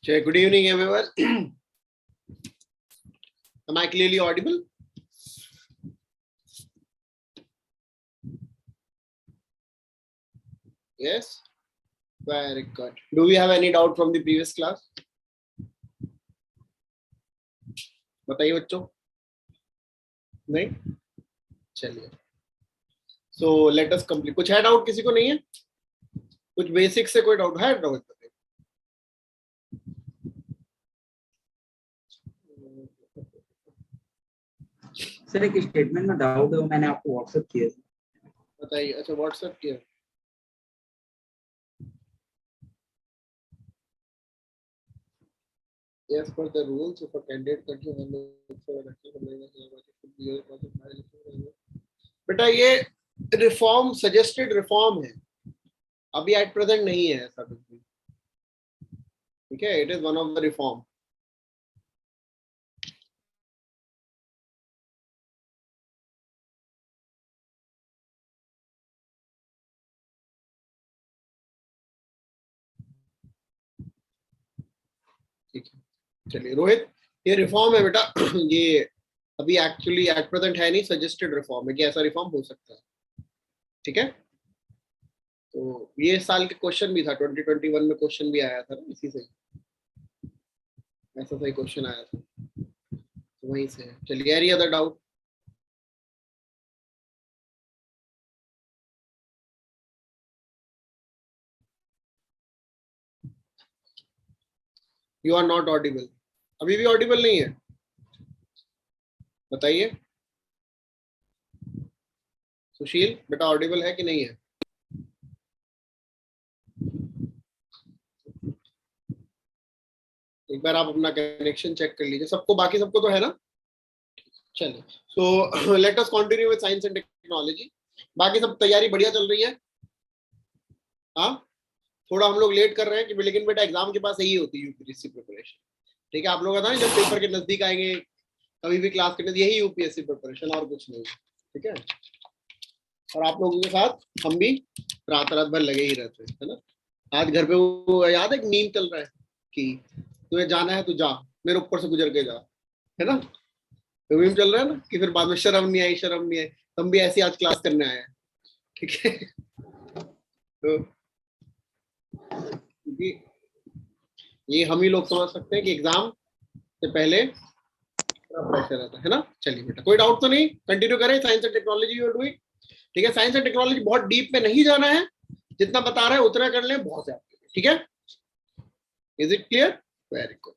Okay, good evening, everyone. Am I clearly audible? Yes. Very good. Do we have any doubt from the previous class? बताइए बच्चों. नहीं. चलिए. So let us complete. कुछ है doubt किसी को नहीं है? कुछ बेसिक से कोई डाउट है? डाउट बताइए. सर एक स्टेटमेंट में डाउट है, मैंने आपको व्हाट्सएप किया. बताइए. अच्छा व्हाट्सएप किया. Yes, for the rules, if a candidate बेटा ये रिफॉर्म सजेस्टेड रिफॉर्म है, अभी एट प्रेजेंट नहीं है ऐसा कुछ भी. ठीक है, it is one of the reform. ठीक है. चलिए रोहित, ये रिफॉर्म है बेटा. ये अभी एक्चुअली एट प्रेजेंट है नहीं, सजेस्टेड रिफॉर्म है कि ऐसा रिफॉर्म हो सकता है. ठीक है. तो ये साल के क्वेश्चन भी था, 2021 में क्वेश्चन भी आया था ना इसी से, ऐसा सही क्वेश्चन आया था, तो वहीं से. चलिए, any other doubt? You are not audible. अभी भी ऑडिबल नहीं है, बताइए. सुशील बेटा ऑडिबल है कि नहीं है? एक बार आप अपना कनेक्शन चेक कर लीजिए. सबको, बाकी सबको तो है ना? चलिए. So let us continue with science and technology. बाकी सब तैयारी बढ़िया चल रही है? हाँ, थोड़ा हम लोग लेट कर रहे हैं कि लेकिन बेटा एग्जाम के पास यही होती है यूपीएससी प्रिपरेशन. ठीक है, आप लोग बताएं जब पेपर के नजदीक आएंगे कभी भी क्लास के नजदीक, यही यूपीएससी प्रिपरेशन और कुछ नहीं. ठीक है. और आप लोगों के साथ हम भी रात रात भर लगे ही रहते हैं, है ना. आज घर पे वो याद है एक मीम चल रहा है कि तुम्हें जाना है तो जा, मेरे ऊपर से गुजर के जा, है ना. तो मीम चल रहा है ना कि फिर बाद में शर्म नहीं आई, शर्म नहीं आई, हम भी ऐसी आज क्लास करने आए हैं. ठीक है. तो ये हम ही लोग समझ सकते हैं कि एग्जाम से पहले प्रेशर रहता है ना. चलिए बेटा, कोई डाउट तो नहीं, कंटिन्यू करें. Science and technology you are doing. ठीक है. साइंस एंड टेक्नोलॉजी बहुत डीप में नहीं जाना है, जितना बता रहा है उतना कर लें, बहुत ज्यादा. ठीक है. Is it clear? Very good.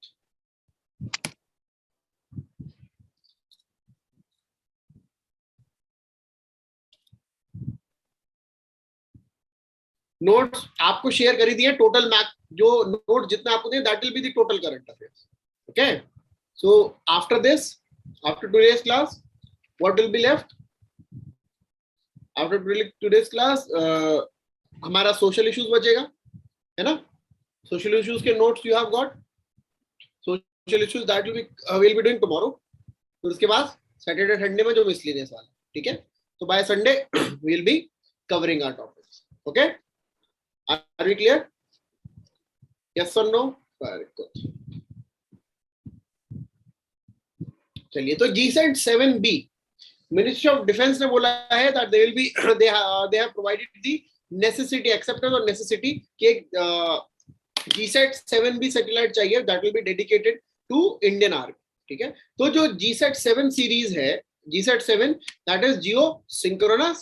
Notes आपको शेयर कर दिए. टोटल मैथ जो नोट जितना आपको दिए, that will be the total current affairs. Okay. So after this, after today's class, what will be left after today's class? हमारा social issues बचेगा, है ना. सोशल इश्यूज के notes you have got. Social issues that will be doing tomorrow. फिर उसके बाद Saturday Sunday में जो मिसलेनियस वाला. ठीक है. तो by Sunday we will be covering our topics. Okay. Are we clear? Yes or no? Very good. चलिए, तो GSET 7B ministry of defence ने बोला है that they will be they have provided the necessity, acceptance और necessity कि GSET 7B satellite चाहिए that will be dedicated to Indian Army. ठीक है. तो जो GSET 7 सीरीज है, GSET 7 that is geosynchronous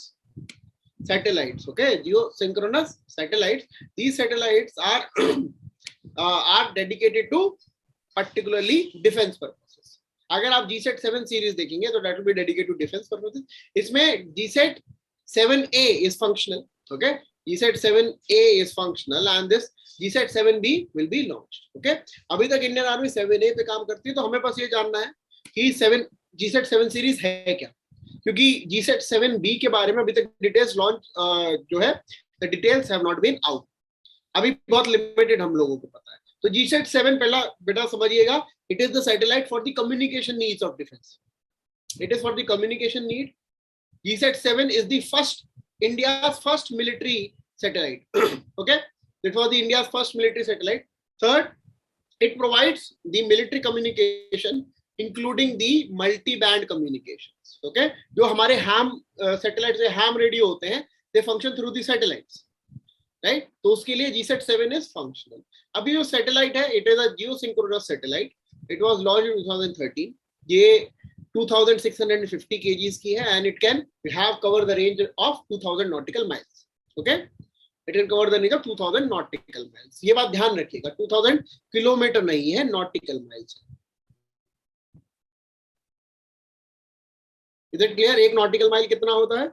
satellites. Okay, geosynchronous satellites. These satellites are dedicated to particularly defense purposes. अगर आप GSET 7 सीरीज देखेंगे तो that will be dedicated to defense purposes. इसमें GSET 7A is functional. Okay, GSET 7A is functional and this GSET 7B will be launched. Okay, अभी तक Indian army 7A पे काम करती है, तो हमें बस ये जानना है कि GSET 7 सीरीज है क्या, क्योंकि GSET 7B के बारे में अभी तक डिटेल्स लॉन्च जो है, the details have not been out. अभी बहुत लिमिटेड हम लोगों को पता है. तो GSET 7 पहला बेटा समझिएगा, it is the satellite for the communication needs of defence. It is for the communication need. GSET 7 is the first, India's first military satellite. Okay, it was the India's first military satellite. Third, It provides the military communication including the multi-band communications. Okay, जो हमारे ham satellites है, ham radio होते हैं, they function through the satellites, right? तो उसके लिए GSAT-7 is functional. अभी जो satellite है, it is a geosynchronous satellite. It was launched in 2013. ये 2650 kgs की है and it can have cover the range of 2000 nautical miles. Okay, it can cover the range of 2000 nautical miles. ये बात ध्यान रखिएगा, 2000 किलोमीटर नहीं है, nautical miles. Is it clear? एक nautical mile कितना होता है?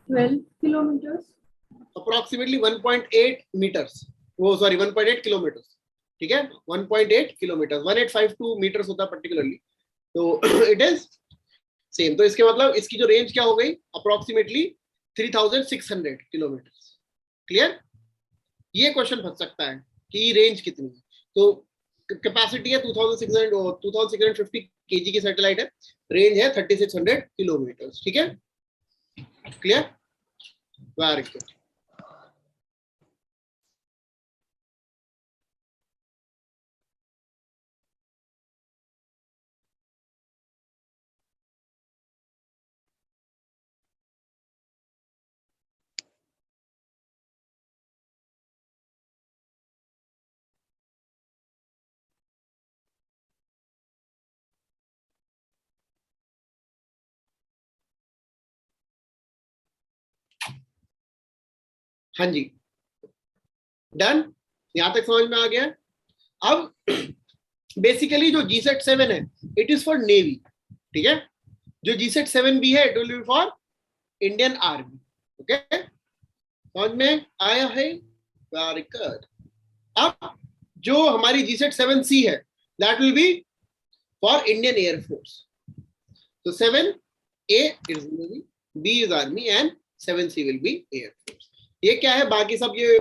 12 kilometers. Approximately 1.8 meters. वो sorry 1.8 kilometers. ठीक है, 1.8 किलोमीटर, 1852 मीटर्स होता है पर्टिकुलरली, तो इट इज सेम. तो इसके मतलब इसकी जो रेंज क्या हो गई, अप्रोक्सीमेटली 3600 किलोमीटर. क्लियर? ये क्वेश्चन फंस सकता है कि रेंज कितनी है. तो कैपेसिटी है 2650 केजी की सैटेलाइट है, रेंज है 3600 किलोमीटर. ठीक है, क्लियर? Very good. हाँ जी, डन. यहां तक समझ में आ गया. अब बेसिकली जो GSAT-7 है, इट इज फॉर नेवी. ठीक है, जो GSAT-7B है, it will B for Indian army. Okay, समझ में आया है? Very good. अब जो हमारी GSAT-7C है, that will B for Indian air force. तो 7A is navy, B is army and 7C will be air force. ये क्या है, बाकी सब ये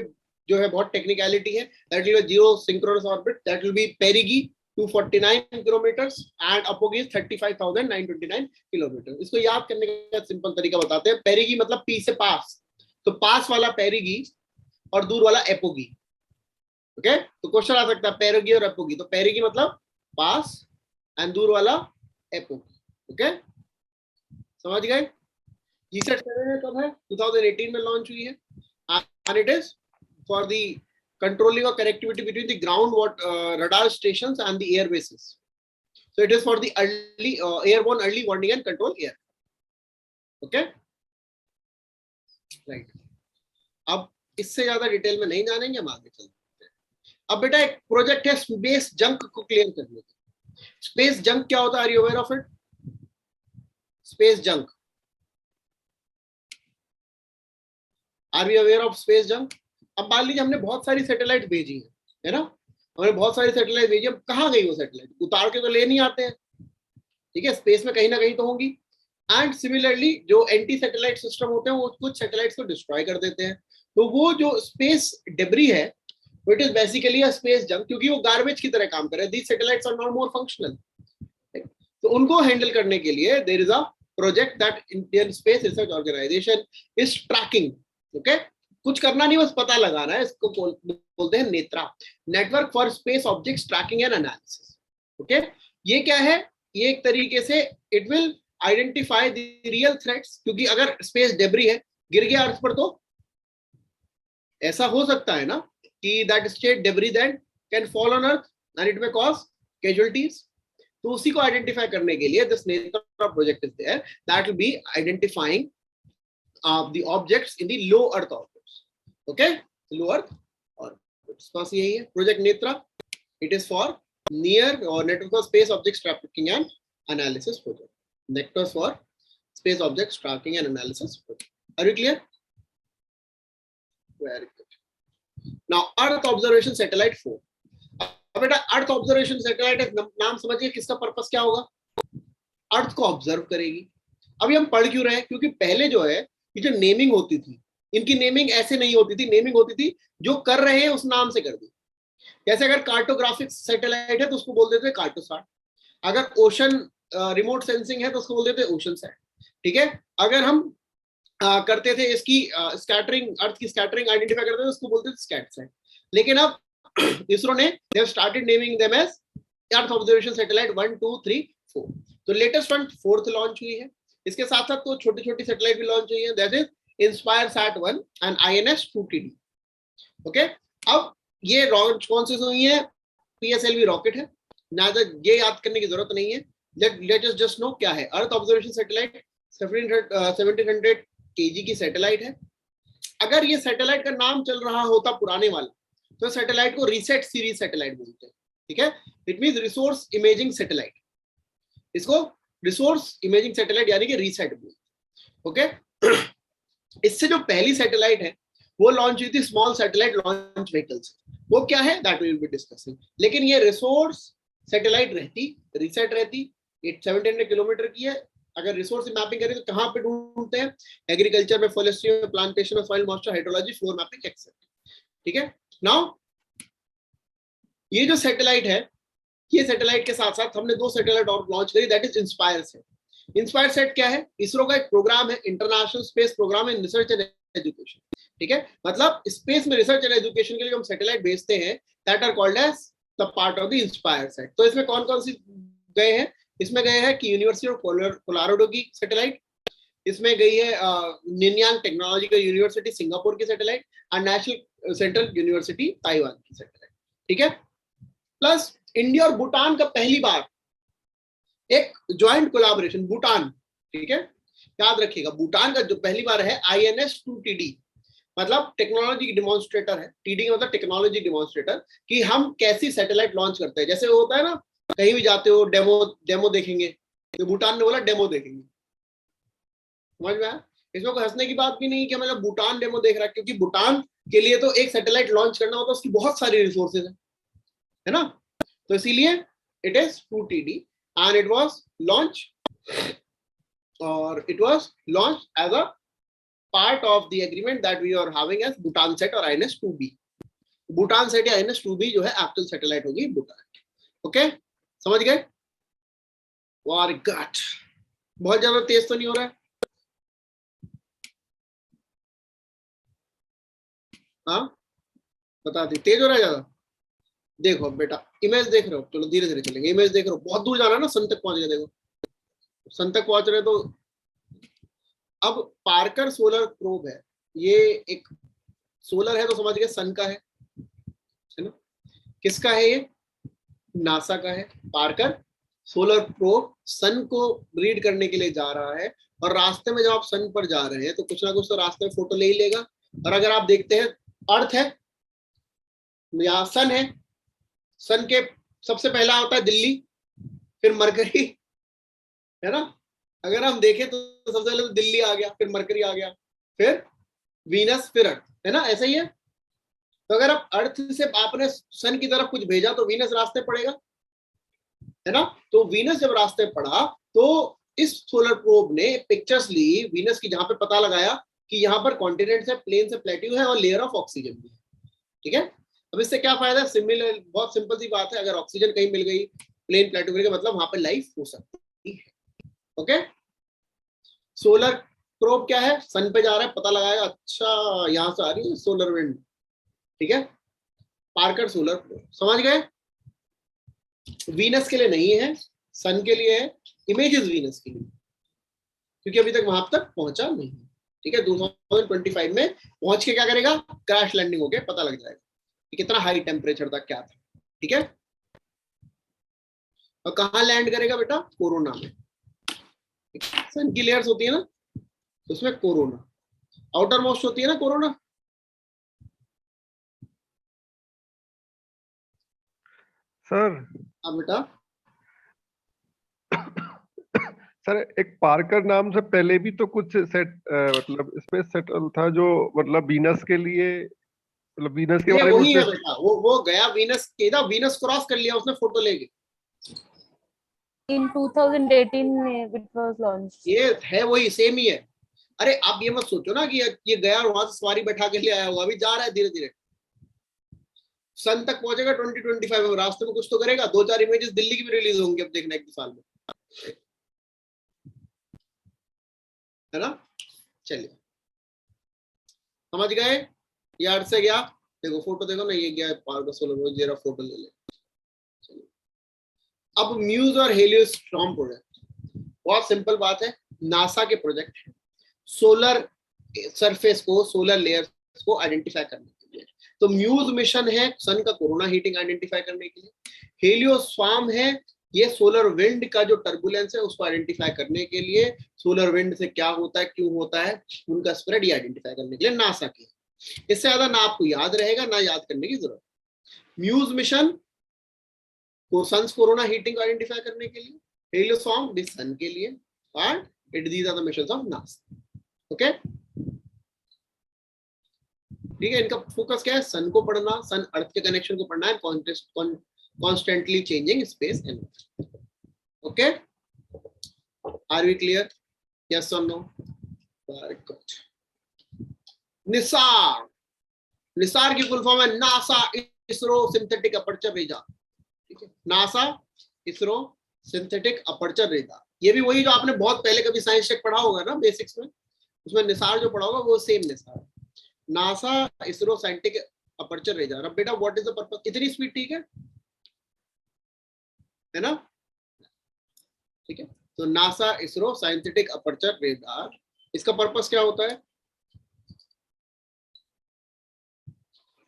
जो है बहुत टेक्निकलिटी है. That will be zero synchronous orbit, that will be perigee 249 kilometres and apogee 35,929 kilometre. इसको याद करने का सिंपल तरीका बताते हैं. पेरिगी मतलब पी से पास, तो पास वाला पेरिगी और दूर वाला एपोगी. ओके, तो क्वेश्चन आ सकता है पेरिगी और एपोगी. तो पेरिगी मतलब पास एंड दूर वाला एपोगी. ओके, समझ गए? GSAT-7 कब है? 2018 में लॉन्च हुई है. And it is for the controlling of connectivity between the ground radar stations and the air bases. So it is for the early airborne early warning and control air. Okay, right. अब इससे ज्यादा detail में नहीं जानेंगे, हम आगे चलते हैं. अब बेटा एक प्रोजेक्ट है स्पेस जंक को क्लियर करने का. स्पेस जंक क्या होता है? Are you aware of it? Space junk, are we aware of space junk? अब मान लीजिए हमने बहुत सारी सैटेलाइट भेजी है ना, हमने बहुत सारी सैटेलाइट भेजी. अब कहाँ गई वो सैटेलाइट? उतार के तो ले नहीं आते हैं. ठीक है, स्पेस में कहीं ना कहीं तो होंगी. एंड सिमिलरली जो एंटी सैटेलाइट सिस्टम होते हैं, वो कुछ सैटेलाइट्स को डिस्ट्रॉय कर देते हैं. तो वो जो स्पेस डेब्री है, it is basically a space junk, क्योंकि वो गार्बेज की तरह काम कर रहे हैं. These satellites are not more functional. तो उनको हैंडल करने के लिए there is a project that Indian Space Research Organisation is tracking. Okay, कुछ करना नहीं, बस पता लगाना है. इसको बोलते हैं Netra, network for space objects tracking and analysis. Okay, ये क्या है? ये एक तरीके से it will identify the real threats, क्योंकि अगर स्पेस डेब्री है, गिर गया अर्थ पर, तो ऐसा हो सकता है ना कि that state debris that can fall on earth and it may cause casualties. तो उसी को आइडेंटिफाई करने के लिए this Netra project is there that will be identifying the objects in the low earth orbits. Okay, low earth orbits. बस यही है project Netra. It is for near or network for space objects tracking and analysis project. Networks for space objects tracking and analysis project. Are you clear? Very good. Now Earth observation satellite 4. अब बेटा अर्थ observation satellite नाम समझिए, किसका purpose क्या होगा? अर्थ को observe करेगी. अभी हम पढ़ क्यों रहे हैं? क्योंकि पहले जो है ये जो नेमिंग होती थी, इनकी नेमिंग ऐसे नहीं होती थी. नेमिंग होती थी जो कर रहे हैं उस नाम से कर दी. जैसे अगर कार्टोग्राफिक सैटेलाइट है तो उसको बोल देते कार्टोसाट. अगर ओशन रिमोट सेंसिंग है तो उसको बोल देते ओशन सैट. ठीक है, अगर हम करते थे इसकी स्कैटरिंग, अर्थ की स्कैटरिंग आइडेंटिफाई करते थे, उसको बोलते थे स्कैट सैट. लेकिन अब इसरो ने they have started naming them as earth observation satellite 1 2 3 4। तो लेटेस्ट वन 4th लॉन्च हुई है। इसके साथ साथ तो छोटी छोटी सैटेलाइट भी लॉन्च हुई है, that is inspire sat 1 and INS 2TD। Okay, अब ये लॉन्च कौन सी हुई है? PSLV रॉकेट है ना, ये याद करने की जरूरत नहीं है। लेट अस जस्ट नो क्या है। अर्थ ऑब्जर्वेशन सैटेलाइट 1700 kg की सैटेलाइट है। अगर ये सैटेलाइट का नाम चल रहा होता पुराने वाला, तो सैटेलाइट को रीसेट सीरीज सैटेलाइट बोलते हैं। ठीक है, it means resource imaging satellite, इसको रिसोर्स इमेजिंग सैटेलाइट यानी कि रीसेट बोलते। ओके, इससे जो पहली सैटेलाइट है वो लॉन्च हुई थी स्मॉल सैटेलाइट लॉन्च व्हीकल्स। वो क्या है that we will be discussing. लेकिन ये रिसोर्स सैटेलाइट रहती, रीसेट रहती, ये 1700 किलोमीटर की है। अगर रिसोर्स मैपिंग करें तो कहां पे ढूंढते हैं? एग्रीकल्चर में, फॉरेस्ट्री में, प्लांटेशन में, soil moisture, hydrology, floor mapping etcetera. ठीक है, नाउ ये जो सैटेलाइट है, ये सैटेलाइट के साथ साथ हमने 2 सैटेलाइट और लॉन्च करी, that is inspire set. Inspire set क्या है? इसरो का एक प्रोग्राम है, international space program in research and education. ठीक है, मतलब स्पेस में रिसर्च एंड एजुकेशन के लिए हम सैटेलाइट भेजते हैं, that are called as the part of the inspire set. तो इसमें कौन कौन सी गए हैं? इसमें गए हैं कि यूनिवर्सिटी ऑफ कोलोराडो की सैटेलाइट, इसमें गई है निनयांग टेक्नोलॉजिकल यूनिवर्सिटी सिंगापुर की सैटेलाइट, और नेशनल सेंट्रल यूनिवर्सिटी ताइवान की सैटेलाइट। ठीक है, प्लस इंडिया और भूटान का पहली बार एक ज्वाइंट कोलैबोरेशन, भूटान। ठीक है, याद रखिएगा, भूटान का जो पहली बार है INS 2TD, मतलब टेक्नोलॉजी डिमॉन्स्ट्रेटर है। TD का मतलब टेक्नोलॉजी डिमॉन्स्ट्रेटर, कि हम कैसी सैटेलाइट लॉन्च करते हैं। जैसे होता है ना, कहीं भी जाते हो डेमो देखेंगे, तो भूटान ने बोला डेमो देखेंगे। समझ में आया? इसमें कोई हंसने की बात भी नहीं कि मतलब भूटान डेमो देख रहा है, क्योंकि भूटान के लिए तो एक सैटेलाइट लॉन्च करना होता है, उसकी बहुत सारी रिसोर्सेज है ना। तो इसीलिए it is 2TD and it was launched as a part of the agreement that we are having as Bhutan set और INS 2B। भूटान सेट या INS 2B जो है एक्चुअल सैटेलाइट होगी भूटान। ओके, समझ गए? Very good. बहुत ज्यादा तेज तो नहीं हो रहा है? हाँ, बता दी तेज हो रहा है ज्यादा? देखो बेटा, इमेज देख रहे हो? चलो धीरे धीरे चलेंगे। इमेज देख रहे हो? बहुत दूर जाना है ना, सन तक पहुंच गए। देखो सन तक पहुंच रहे तो अब पार्कर सोलर प्रोब है, ये एक सोलर है तो समझ गए सन का है ना। किसका है ये? नासा का है। पार्कर सोलर प्रोब सन को रीड करने के लिए जा रहा है, और रास्ते में जब आप सन पर जा रहे हैं तो कुछ ना कुछ तो रास्ते में फोटो ले ही लेगा। और अगर आप देखते हैं, अर्थ है या सन है, सन के सबसे पहला होता है दिल्ली, फिर मरकरी, है ना। अगर हम देखें तो सबसे पहले तो दिल्ली आ गया, फिर मरकरी आ गया, फिर वीनस, फिर अर्थ, है ना। ऐसा ही है। तो अगर आप अर्थ से आपने सन की तरफ कुछ भेजा तो वीनस रास्ते पड़ेगा, है ना। तो वीनस जब रास्ते पड़ा तो इस सोलर प्रोब ने पिक्चर्स ली वीनस की, जहां पे पता लगाया कि यहाँ पर कॉन्टिनेंट्स है, प्लेन से प्लेट्यू है, और लेयर ऑफ ऑक्सीजन भी है। ठीक है, अब इससे क्या फायदा है? सिमिलर, बहुत सिंपल सी बात है, अगर ऑक्सीजन कहीं मिल गई प्लेन प्लेट्यू का मतलब वहां पर लाइफ हो सकती है। ओके, सोलर प्रोब क्या है? सन पे जा रहा है, पता लगाएगा अच्छा यहां से आ रही है सोलर विंड। ठीक है, पार्कर सोलर प्रोब, समझ गए? वीनस के लिए नहीं है, सन के लिए है। इमेजेस वीनस के लिए, क्योंकि अभी तक वहां तक पहुंचा नहीं। ठीक है, 2025 में पहुंच के क्या करेगा? क्रैश लैंडिंग हो गया, पता लग जाएगा कि कितना हाई टेम्परेचर था, क्या था। ठीक है, और कहां लैंड करेगा बेटा? कोरोना में। सन की लेयर्स होती है ना, तो उसमें कोरोना आउटर मोस्ट होती है ना, कोरोना। सर हाँ बेटा, सर एक पार्कर नाम से पहले भी तो कुछ सेट मतलब स्पेस सेटल था जो मतलब वीनस के लिए, मतलब वीनस के ये बारे में वही उसने। है बेटा, वो गया वीनस, सीधा वीनस क्रॉस कर लिया उसने फोटो लेके। In 2018 it was launched. ये है वही, सेम ही है। अरे आप ये मत सोचो ना कि ये गया और वहां से सवारी बैठा के ले आया होगा, अभी जा रहा है धीरे धीरे, सन तक पहुंचेगा 2025 में। रास्ते में कुछ तो करेगा, 2-4 इमेजेस दिल्ली की भी रिलीज होंगी अब देखना 1 साल में, है ना। चलिए, समझ गए? ये अर्थ से गया, देखो फोटो देखो ना, ये क्या है, पार्क सोलर, जरा फोटो ले ले। अब म्यूज और हेलियोस्टॉर्म प्रोजेक्ट, बहुत सिंपल बात है, नासा के प्रोजेक्ट है सोलर सरफेस को, सोलर लेयर्स को आइडेंटिफाई करने के लिए। तो म्यूज मिशन है सन का कोरोना हीटिंग आइडेंटिफाई करने के लिए, हेलियोस्वार्म है ये सोलर विंड का जो टर्बुलेंस है उसको आइडेंटिफाई करने के लिए, सोलर विंड से क्या होता है, क्यों होता है, उनका स्प्रेड ये आइडेंटिफाई करने के लिए नासा की। इससे ज्यादा ना आपको याद रहेगा ना याद करने की जरूरत। म्यूज मिशन को सन्स कोरोना हीटिंग आइडेंटिफाई करने के लिए, हेलियोस्वार्म दिस सन के लिए, और it these are the missions of NASA. Okay ठीक है, इनका फोकस क्या है, सन को पढ़ना, सन अर्थ के कनेक्शन को पढ़ना है, constantly changing space energy. Okay are we clear, yes और no? Very good. NISAR, NISAR की फुल फॉर्म है NASA ISRO synthetic aperture radar. ठीक है, NASA ISRO synthetic aperture radar, ये भी वही जो आपने बहुत पहले कभी साइंस टेक पढ़ा होगा ना बेसिक्स में, उसमें निसार जो पढ़ा होगा वो same Nisar, NASA ISRO scientific aperture radar. अब बेटा व्हाट इज द पर्पस, इतनी स्पीड ठीक है ना? ठीक है, तो NASA ISRO scientific aperture radar, इसका पर्पस क्या होता है?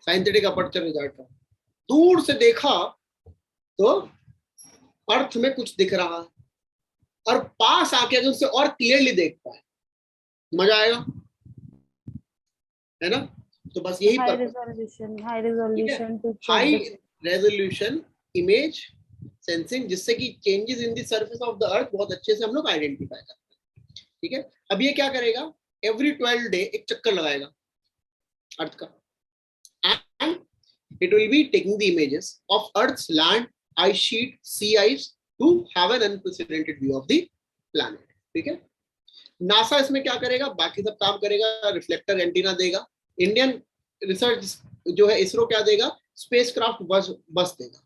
साइंटिफिक अपर्चर रेडार का दूर से देखा तो अर्थ में कुछ दिख रहा है, और पास आके अगर उससे और क्लियरली देख पाए, मजा आएगा, है ना? तो बस यही हाई रेजोल्यूशन इमेज सेंसिंग, जिससे कि changes in the surface of the earth बहुत अच्छे से हम लोग आइडेंटिफाई करते हैं। ठीक है, अब ये क्या करेगा, एवरी 12 डे एक चक्कर लगाएगा अर्थ का, and it will be taking the images of earth's land ice sheet sea ice to have an unprecedented view of the planet. ठीक है, नासा इसमें क्या करेगा, बाकी सब काम करेगा, रिफ्लेक्टर एंटीना देगा, इंडियन रिसर्च जो है इसरो क्या देगा, स्पेसक्राफ्ट बस देगा,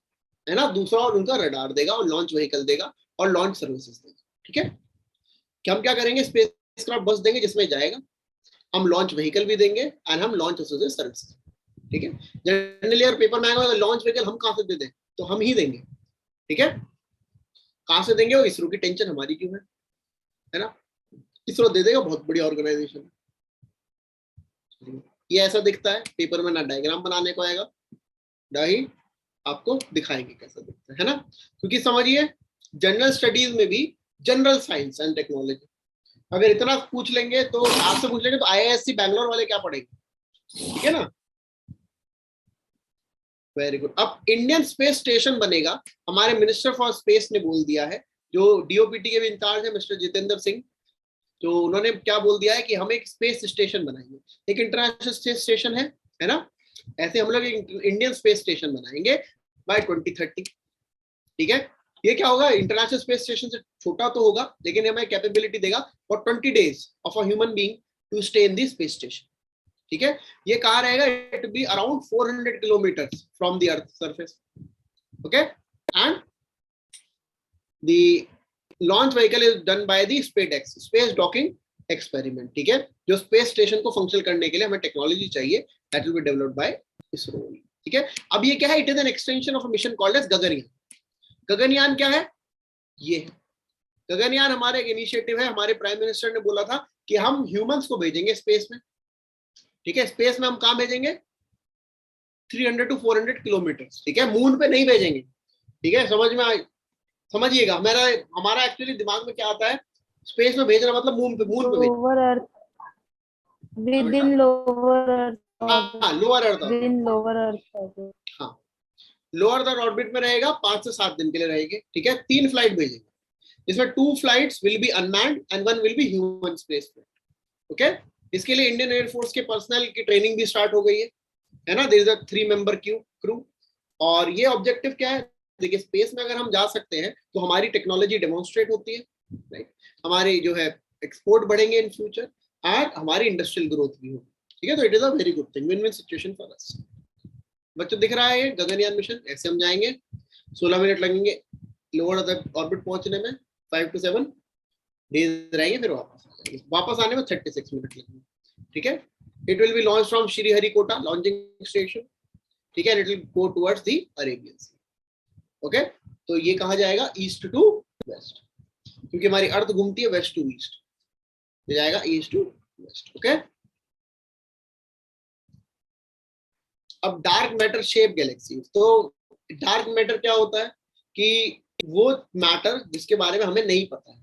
है ना, दूसरा और उनका रडार देगा, और लॉन्च व्हीकल देगा, और लॉन्च सर्विसेज देगा। ठीक है, कि हम क्या करेंगे, स्पेसक्राफ्ट बस देंगे जिसमें जाएगा, हम लॉन्च व्हीकल भी देंगे, एंड हम लॉन्च सर्विसेज। ठीक है, जनरली यार पेपर में आएगा लॉन्च व्हीकल हम कहां से दे दें, तो हम ही देंगे। ठीक है, कहां से देंगे, और इसरो की टेंशन हमारी क्यों है ना, इसरो दे देगा, बहुत बड़ी ऑर्गेनाइजेशन। ये ऐसा दिखता है, पेपर में ना डायग्राम बनाने को आएगा, ना ही आपको दिखाएंगे कैसा दिखता है ना, क्योंकि समझिए जनरल स्टडीज में भी जनरल साइंस एंड टेक्नोलॉजी अगर इतना पूछ लेंगे, तो आपसे पूछ लेंगे तो आईआईएससी बैंगलोर वाले क्या पढ़ेंगे? ठीक है ना, वेरी गुड। अब इंडियन स्पेस स्टेशन बनेगा, हमारे मिनिस्टर फॉर स्पेस ने बोल दिया है, जो डीओपीटी के भी इंचार्ज है मिस्टर जितेंद्र सिंह, तो उन्होंने क्या बोल दिया है कि हम एक स्पेस स्टेशन बनाएंगे, एक इंटरनेशनल स्पेस स्टेशन है ना, ऐसे हम लोग एक इंडियन स्पेस स्टेशन बनाएंगे बाय 2030। ठीक है, ये क्या होगा, इंटरनेशनल स्पेस स्टेशन से छोटा तो होगा, लेकिन हमें कैपेबिलिटी देगा for 20 days of a human being to stay in the space station. ठीक है, ये कहाँ रहेगा, it be around 400 kilometres from the earth surface. Okay, and the launch vehicle is done by the SpaceX, space docking experiment. ठीक है, जो space station को function करने के लिए हमें टेक्नोलॉजी चाहिए, that will be developed by ISRO. ठीक है, अब ये क्या है, it is an extension of a mission called as Gaganyaan. Gaganyaan क्या है, ये है गगनयान, हमारा एक इनिशिएटिव है, हमारे प्राइम मिनिस्टर ने बोला था कि हम ह्यूमंस को भेजेंगे स्पेस में। ठीक है, स्पेस में हम कहां भेजेंगे, 300 to 400 किलोमीटर। ठीक है, मून पे नहीं भेजेंगे। ठीक है, समझिएगा, हमारा एक्चुअली दिमाग में क्या आता है, स्पेस में भेजना मतलब मून पे lower earth, within lower earth, हाँ lower earth, within lower earth, हाँ लोअर अर्थ ऑर्बिट में रहेगा, 5 से 7 दिन के लिए रहेंगे। ठीक है, 3 फ्लाइट भेजेंगे, जिसमें 2 flights will be unmanned and 1 will be human space flight. Okay, इसके लिए इंडियन एयरफोर्स के पर्सनल की ट्रेनिंग भी स्टार्ट हो गई है ना, there is a 3 member crew. और ये ऑब्जेक्टिव क्या है, देखिए स्पेस में अगर हम जा सकते हैं तो हमारी टेक्नोलॉजी डेमोन्स्ट्रेट होती है, राइट, हमारी जो है एक्सपोर्ट बढ़ेंगे इन फ्यूचर, एंड हमारी इंडस्ट्रियल ग्रोथ भी होगी। ठीक है, तो it is a very good thing, win win situation for us. बच्चों दिख रहा है, गगनयान मिशन ऐसे हम जाएंगे, 16 मिनट लगेंगे लोअर अर्थ ऑर्बिट पहुंचने में, 5 to 7 डेज रहेंगे, फिर वापस आने में 36 मिनट लगेंगे। ठीक है, it will be launch from Sriharikota launching station, ठीक है, it will go towards the Arabian sea. Okay, तो ये कहा जाएगा ईस्ट टू वेस्ट, क्योंकि हमारी अर्थ घूमती है वेस्ट टू ईस्ट, ये जाएगा ईस्ट टू वेस्ट। ओके, अब डार्क मैटर शेप गैलेक्सी। तो डार्क मैटर क्या होता है कि वो मैटर जिसके बारे में हमें नहीं पता है।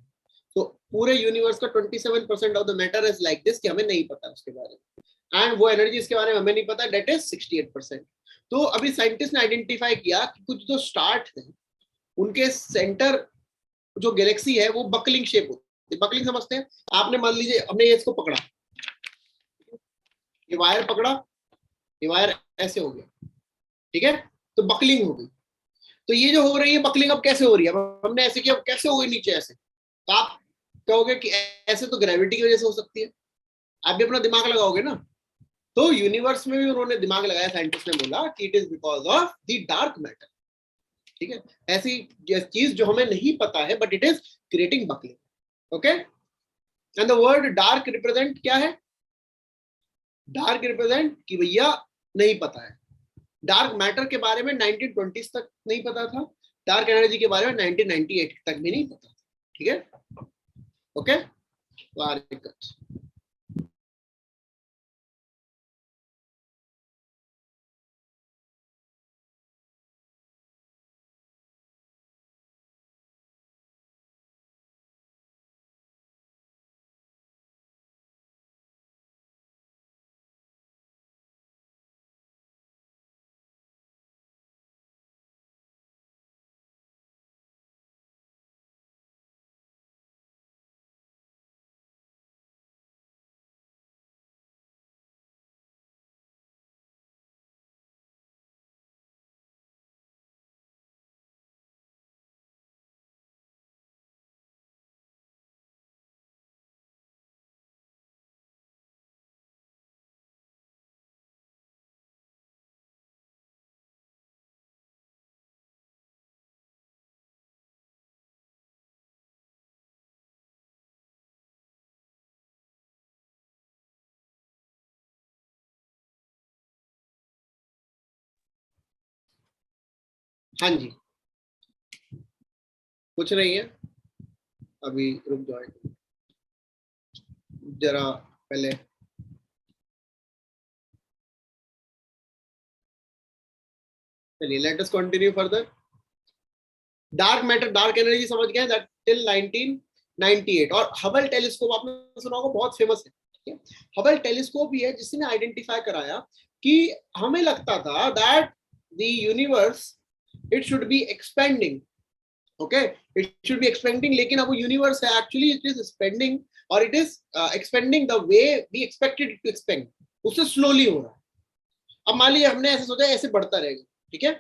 तो पूरे यूनिवर्स का 27% of the matter is like this, कि हमें नहीं पता उसके बारे में, एंड वो एनर्जी इसके बारे में हमें नहीं पता, डेट इज 68%। तो अभी साइंटिस्ट ने आइडेंटिफाई किया कि कुछ जो स्टार्ट है उनके सेंटर जो गैलेक्सी है वो बकलिंग शेप होती है। बकलिंग समझते हैं? आपने मान लीजिए हमने इसको पकड़ा, ये वायर पकड़ा, ये वायर ऐसे हो गया, ठीक है, तो बकलिंग हो गई। तो ये जो हो रही है बकलिंग अब कैसे हो रही है? अब हमने ऐसे किया, कैसे हो गई नीचे ऐसे? तो आप कहोगे कि ऐसे तो ग्रेविटी की वजह से हो सकती है, आप भी अपना दिमाग लगाओगे ना। तो यूनिवर्स में भी उन्होंने दिमाग लगाया, साइंटिस्ट ने बोला कि it is because of the dark matter. ठीक है, ऐसी चीज जो हमें नहीं पता है but it is creating buckling. Okay, and the word dark represent क्या है? डार्क रिप्रेजेंट कि भैया नहीं पता है। डार्क मैटर के बारे में 1920s तक नहीं पता था, डार्क एनर्जी के बारे में 1998 तक भी नहीं पता था। ठीक है, ओके, वेरी गुड। हाँ जी, कुछ नहीं है, अभी रुक जाओ जरा पहले। चलिए, let us continue further. Dark matter, dark energy समझ गए, दैट टिल 1998। और हबल टेलीस्कोप आपने सुना होगा, बहुत फेमस है। हबल टेलीस्कोप ही है जिसने आइडेंटिफाई कराया कि हमें लगता था that the universe it should be expanding, okay, it should be expanding, लेकिन अब वो यूनिवर्स है एक्चुअली इट इज एक्सपेंडिंग, और it is expanding the way we expected it to expand, उससे स्लोली हो रहा है। अब मान लीजिए हमने ऐसे सोचा ऐसे बढ़ता रहेगा, ठीक है,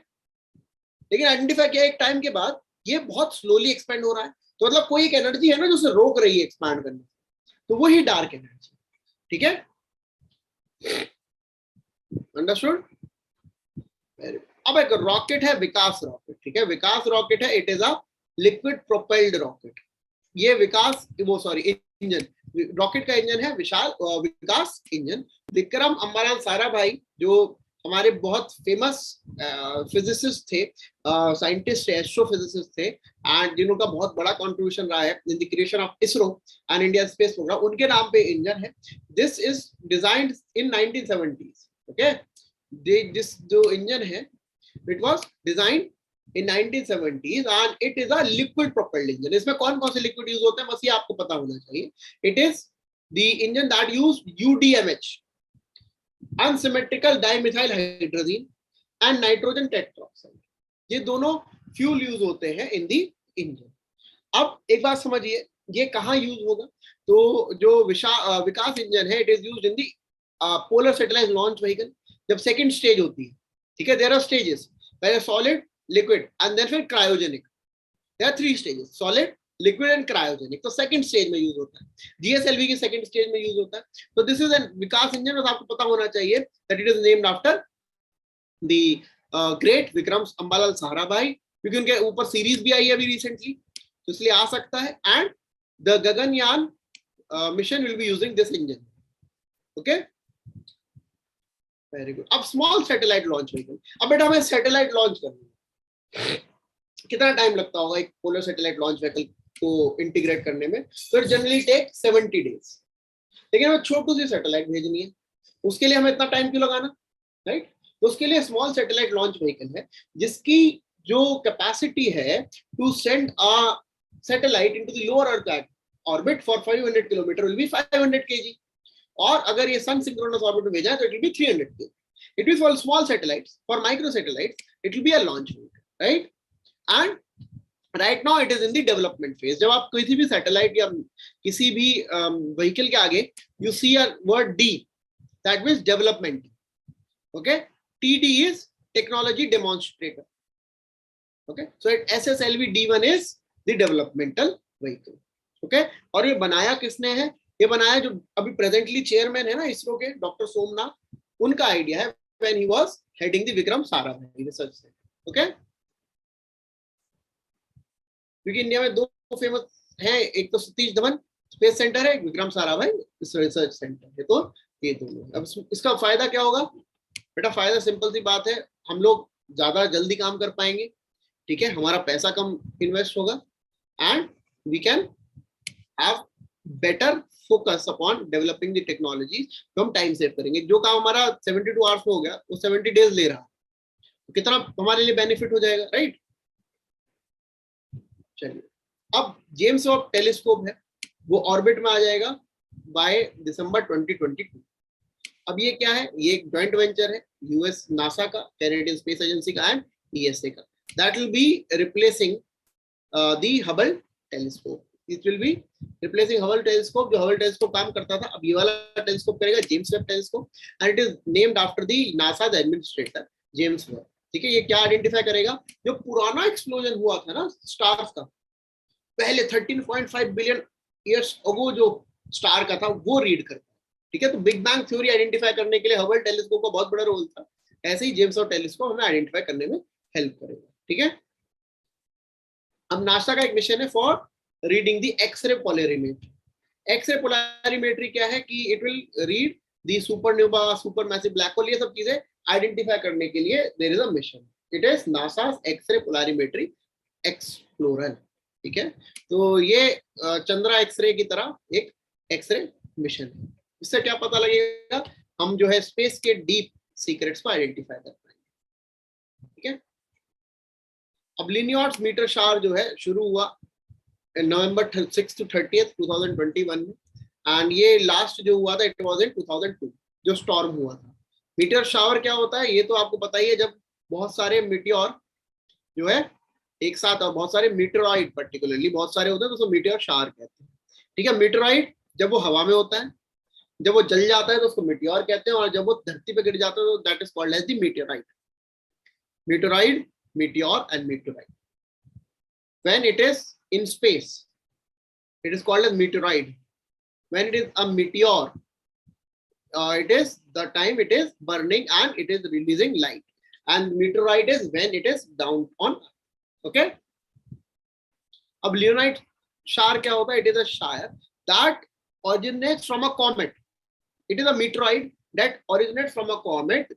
लेकिन आइडेंटिफाई किया एक टाइम के बाद ये बहुत स्लोली एक्सपेंड हो रहा है, तो मतलब कोई एक एनर्जी है ना जो उसे रोक रही है एक्सपैंड करने, तो वही डार्क एनर्जी। ठीक है, अंडरस्टूड? अब एक रॉकेट है विकास रॉकेट, ठीक है, विकास रॉकेट है, it is a liquid propelled rocket. ये विकास, वो सॉरी इंजन, रॉकेट का इंजन है विकास इंजन। विक्रम अम्बालाल साराभाई जो हमारे बहुत फेमस फिजिसिस्ट थे, साइंटिस्ट थे, एस्ट्रोफिजिसिस्ट थे, एंड जिनका बहुत बड़ा कंट्रीब्यूशन रहा है in the creation of ISRO and India space program, उनके नाम पे इंजन है। This is designed in 1970s। Okay, this जो इंजन है it was designed in 1970s and it is a liquid propelled engine। इसमें कौन कौन से लिक्विड यूज होते हैं बस ये आपको पता होना चाहिए। It is the engine that use UDMH, unsymmetrical dimethyl hydrazine and nitrogen tetroxide। ये दोनों फ्यूल यूज होते हैं इन दी इंजन। अब एक बात समझिए, ये कहाँ यूज होगा? तो जो विकास इंजन है it is used in the polar satellite launch vehicle, जब सेकंड स्टेज होती है। ठीक है, देयर आर स्टेजेस, पहले सॉलिड, लिक्विड एंड देन फिर cryogenic. There are 3 stages, solid, liquid and cryogenic. तो सेकंड स्टेज में यूज होता है, जीएसएलवी के सेकंड स्टेज में यूज होता है। तो this is an Vikas engine, और आपको पता होना चाहिए that it is named after the great Vikram Ambalal Sarabhai, क्योंकि उनके ऊपर सीरीज भी आई है अभी रिसेंटली, तो इसलिए आ सकता है। And the Gaganyaan mission will be using this engine. Okay, very good. अब स्मॉल सैटेलाइट लॉन्च व्हीकल, अब बेटा हमें सैटेलाइट लॉन्च करनी है, कितना टाइम लगता होगा एक पोलर सैटेलाइट लॉन्च व्हीकल को इंटीग्रेट करने में? तो जनरली टेक 70 days। लेकिन हमें छोटू सी सैटेलाइट भेजनी है, उसके लिए हमें इतना टाइम क्यों लगाना, राइट? तो उसके लिए स्मॉल सैटेलाइट लॉन्च व्हीकल है जिसकी जो कैपेसिटी है to send a satellite into the lower earth orbit for 500 kilometre will be 500 kg, और अगर ये सन सिंक्रोनस ऑर्बिट में भेजा है तो it will B 300 kg। It is for small satellites, for micro satellites it will be a launch vehicle, right? And right now it is in the development phase. जब आप किसी भी सैटेलाइट या किसी भी व्हीकल के आगे you see a word D, that means development, okay? TD is technology demonstrator, okay? So SSLV D1 is the developmental vehicle, okay? और ये बनाया किसने है? ये बनाया जो अभी प्रेजेंटली चेयरमैन है ना इसरो के, डॉक्टर सोमनाथ, उनका आइडिया है when he was heading the Vikram Sarabhai research centre, okay? क्योंकि इंडिया में दो फेमस हैं, एक तो सतीश धवन स्पेस सेंटर है, एक विक्रम साराभाई रिसर्च सेंटर है, तो ये दोनों। अब इसका फायदा क्या होगा बेटा? फायदा सिंपल सी बात है, हम लोग ज्यादा जल्दी काम कर पाएंगे, ठीक है? हमारा पैसा कम इन्वेस्ट होगा and we can have better focus upon developing the technology. तो हम टाइम सेव करेंगे। जो काम हमारा 72 आवर्स में हो गया वो 70 days ले रहा, तो कितना हमारे लिए बेनिफिट हो जाएगा, राइट? चलिए, अब जेम्स वेब टेलीस्कोप है वो ऑर्बिट में आ जाएगा बाय दिसंबर 2022। अब ये क्या है? ये एक जॉइंट वेंचर है यूएस नासा का, कैनेडियन स्पेस एजेंसी का एंड ईएसए का। That will B replacing the Hubble telescope. It will B replacing Hubble telescope. जो हबल टेलीस्कोप काम करता था, अब ये वाला टेलीस्कोप करेगा James Webb telescope, and it is named after the NASA administrator James Webb, ठीक है? ये क्या आइडेंटिफाई करेगा? जो पुराना एक्सप्लोजन हुआ था ना स्टार्स का, पहले 13.5 बिलियन ईयर्स अगो जो स्टार का था, वो रीड करता है, ठीक है? तो बिग बैंग थ्योरी आइडेंटिफाई करने के लिए हबल टेलीस्कोप का बहुत बड़ा रोल था। ऐसे ही जेम्स वेब टेलीस्कोप हमें आइडेंटिफाई करने में हेल्प करेगा, ठीक है? अब नासा का एक मिशन है for reading the x-ray polarimetry. X-ray polarimetry क्या है कि it will read the supernova, supermassive black hole, ये सब चीजें आइडेंटिफाई करने के लिए there is a mission. It is NASA's x-ray polarimetry explorer, ठीक है? तो ये चंद्रा एक्सरे की तरह एक एक्सरे मिशन है। इससे क्या पता लगेगा? हम जो है स्पेस के डीप सीक्रेट्स को आइडेंटिफाई कर पाएंगे, ठीक है? अब लिनियर्स मीटर शावर जो है शुरू हुआ नवंबर 6 to 30 2021 में, एंड ये लास्ट जो हुआ था इट वाज इन 2002 जो स्टॉर्म हुआ था। मीटर शावर क्या होता है ये तो आपको पता ही है, जब बहुत सारे मीटियोर जो है एक साथ, और बहुत सारे मीटेरॉइड पर्टिकुलरली बहुत सारे होते हैं तो उसको मीटियोर शावर कहते हैं, ठीक है? मीटेरॉइड जब वो हवा में होता है, जब वो जल जाता है तो उसको मीटियोर कहते हैं, और जब वो धरती पे गिर जाता है तो that is called as the meteorite. Meteoroid, meteor and meteorite. When it is in space it is called as meteorite. When it is a meteor, it is the time it is burning and it is releasing light, and meteorite is when it is down on earth, okay? अब leonite shower क्या होता है? It is a shower that originates from a comet. It is a meteorite that originates from a comet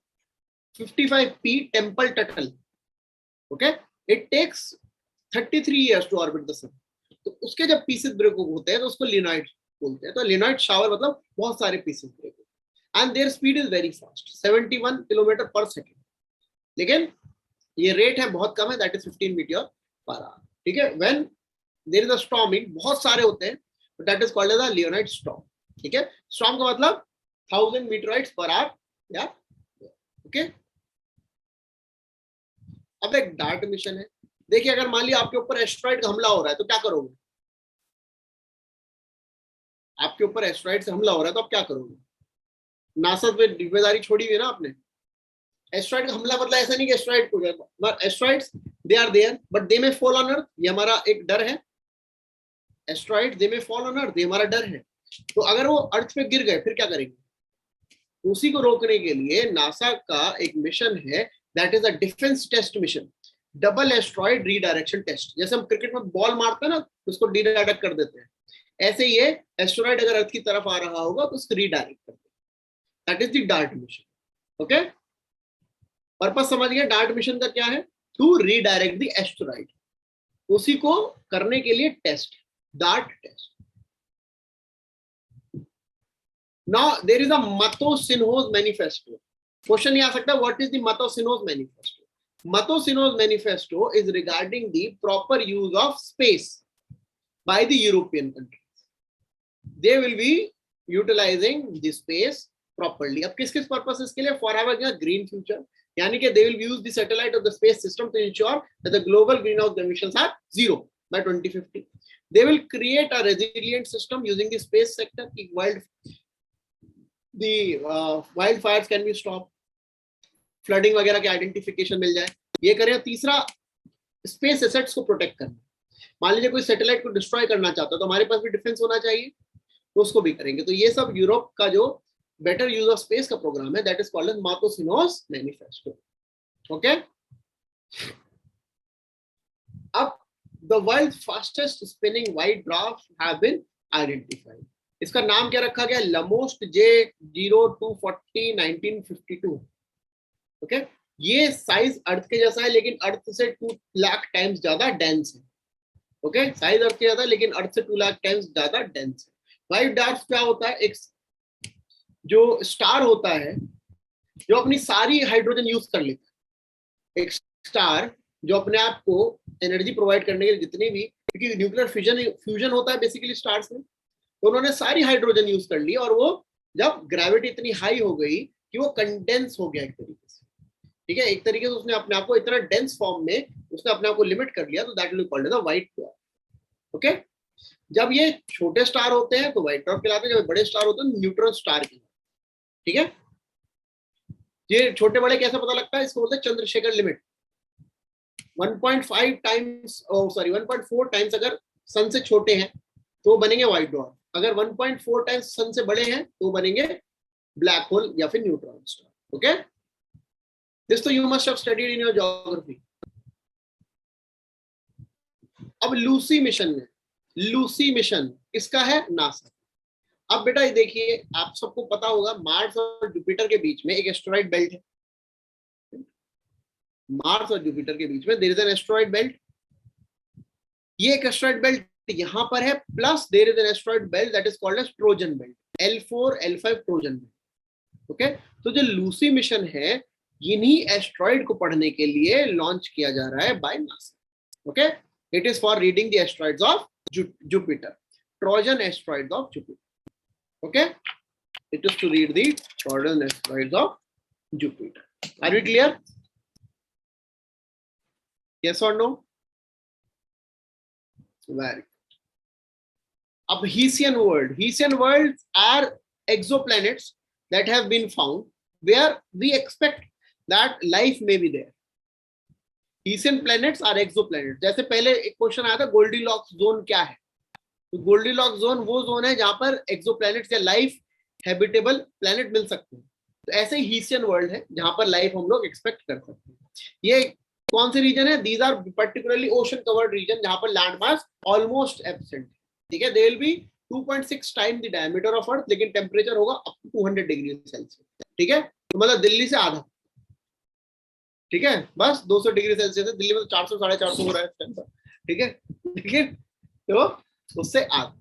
55P Tempel-Tuttle, okay? It takes 33 years to orbit the sun. तो उसके जब pieces break होते हैं तो उसको लिनाइट बोलते हैं। तो लिनाइट शावर मतलब बहुत सारे pieces break, and their speed is very fast, 71 kilometre per second, लेकिन ये रेट है बहुत कम है, that is 15 metre per hour, ठीक है? When there is a storming, बहुत सारे होते हैं, that is called as a Leonid storm, ठीक है? स्टॉर्म का मतलब 1000 मीटराइट्स पर आवर, या ओके? अब एक डार्ट मिशन है। देखिए, अगर मान लिया आपके ऊपर एस्ट्रॉइड का हमला हो रहा है तो क्या करोगे? आपके ऊपर एस्ट्रॉइड से हमला हो रहा है तो आप क्या करोगे? नासा पे जिम्मेदारी छोड़ी हुई है ना आपने। एस्ट्रॉइड का हमला मतलब ऐसा नहीं कि एस्ट्रॉइड को जाएगा, asteroids they are there but they may fall on earth, ये हमारा एक डर है। Asteroid they may fall on earth, ये हमारा डर है। तो अगर वो अर्थ पे गिर गए फिर क्या करेंगे? उसी को रोकने के लिए नासा का एक मिशन है, that is a defence test mission, double asteroid redirection test. जैसे हम क्रिकेट में बॉल मारते हैं ना उसको रीडायरेक्ट कर देते हैं, ऐसे ये एस्ट्रॉइड अगर अर्थ की तरफ आ रहा होगा तो उसको रीडायरेक्ट कर देते हैं। That is the dart mission, okay, purpose समझ गए डार्ट मिशन का क्या है? टू रीडायरेक्ट द एस्टेरॉइड, उसी को करने के लिए test, dart test. Now there is a Mato-Sinhoz manifesto. Question ये आ सकता है, what is the Mato-Sinhoz manifesto? Mato-Sinhoz manifesto is regarding the proper use of space by the European countries. They will be utilizing the space properly. अब किस किस purposes के लिए? For having a green future, यानी कि they will use the satellite of the space system to ensure that the global greenhouse emissions are zero by 2050. They will create a resilient system using the space sector. Wildfires can be stopped, flooding वगैरह के identification मिल जाए, ये करें। तीसरा, space assets को protect करना। मान लीजिए कोई सैटेलाइट को डिस्ट्रॉय करना चाहता है तो हमारे पास भी डिफेंस होना चाहिए, तो उसको भी करेंगे। तो ये सब यूरोप का जो बेटर यूज ऑफ स्पेस का प्रोग्राम है, that is called as Mato-Sinhoz manifesto. Okay, अब the world fastest spinning white dwarf have been identified. इसका नाम क्या रखा गया? लमोस्ट J0240 1952। ओके, ये साइज अर्थ के जैसा है लेकिन अर्थ से 2 लाख टाइम्स ज्यादा डेंस है। ओके, साइज अर्थ के ज्यादा लेकिन अर्थ से 2 लाख टाइम्स ज्यादा डेंस है। व्हाइट ड्वार्फ क्या होता है? एक जो स्टार होता है जो अपनी सारी हाइड्रोजन यूज कर लेता है, एक स्टार जो अपने आप को एनर्जी प्रोवाइड करने के लिए जितनी भी, क्योंकि न्यूक्लियर फ्यूजन होता है बेसिकली स्टार्स में, तो उन्होंने सारी हाइड्रोजन यूज कर ली और वो जब ग्रेविटी इतनी हाई हो गई कि वो कंडेंस हो गया एक तरीके से। ठीक है, एक तरीके से उसने अपने आप को इतना डेंस फॉर्म में उसने अपने आप को लिमिट कर लिया, तो that will be called as a white dwarf. Okay, जब ये छोटे स्टार होते हैं तो व्हाइट ड्वार्फ कहलाते हैं, जब बड़े स्टार होते हैं न्यूट्रॉन स्टार कहलाते हैं। ठीक है, ये छोटे बड़े कैसे पता लगता है? इसको बोलते हैं Chandrashekhar limit. 1.5 times, sorry 1.4 times अगर सन से छोटे हैं तो बनेंगे व्हाइट ड्वार्फ, अगर 1.4 टाइम्स सन से बड़े हैं तो बनेंगे ब्लैक होल या फिर न्यूट्रॉन स्टार। ओके, दिस तो you must have studied in your geography. अब लूसी मिशन में, लूसी मिशन इसका है नासा। अब बेटा ये देखिए, आप सबको पता होगा मार्स और जुपिटर के बीच में एक एस्टेरॉइड बेल्ट है। मार्स और जुपिटर के बीच में there is an asteroid belt. ये एक एस्टेरॉइड बेल्ट यहां पर है, plus there is an asteroid belt that is called as Trojan belt, L4 L5 Trojan belt. Okay, तो जो लूसी मिशन है इन्हीं एस्टेरॉइड को पढ़ने के लिए लॉन्च किया जा रहा है by NASA. Okay, it is for reading the asteroids of Jupiter, Trojan asteroids of Jupiter. Okay, it is to read the Trojan asteroids of Jupiter. Are we clear? Yes or no? Very good. Ab Hesian worlds are exoplanets that have been found where we expect that life may be there. Hesian planets are exoplanets. जैसे पहले एक question आया था Goldilocks zone क्या है, तो Goldilocks zone वो zone है जहां पर एक्सोप्लैनेट्स या लाइफ हैबिटेबल प्लैनेट मिल सकते हैं। तो ऐसे ही हीसियन वर्ल्ड है जहां पर लाइफ हम लोग एक्सपेक्ट कर सकते हैं। ये कौन से रीजन है? These are particularly ocean covered region जहां पर लैंड मास ऑलमोस्ट एब्सेंट। ठीक है, they will be 2.6 time the diameter of earth, लेकिन टेम्परेचर होगा अप टू 200 डिग्री सेल्सियस। ठीक है, तो मतलब दिल्ली से आधा। ठीक है, बस 200 डिग्री सेल्सियस है, दिल्ली में तो 400 450 हो रहा है। ठीक है, लेकिन तो उससे आधा।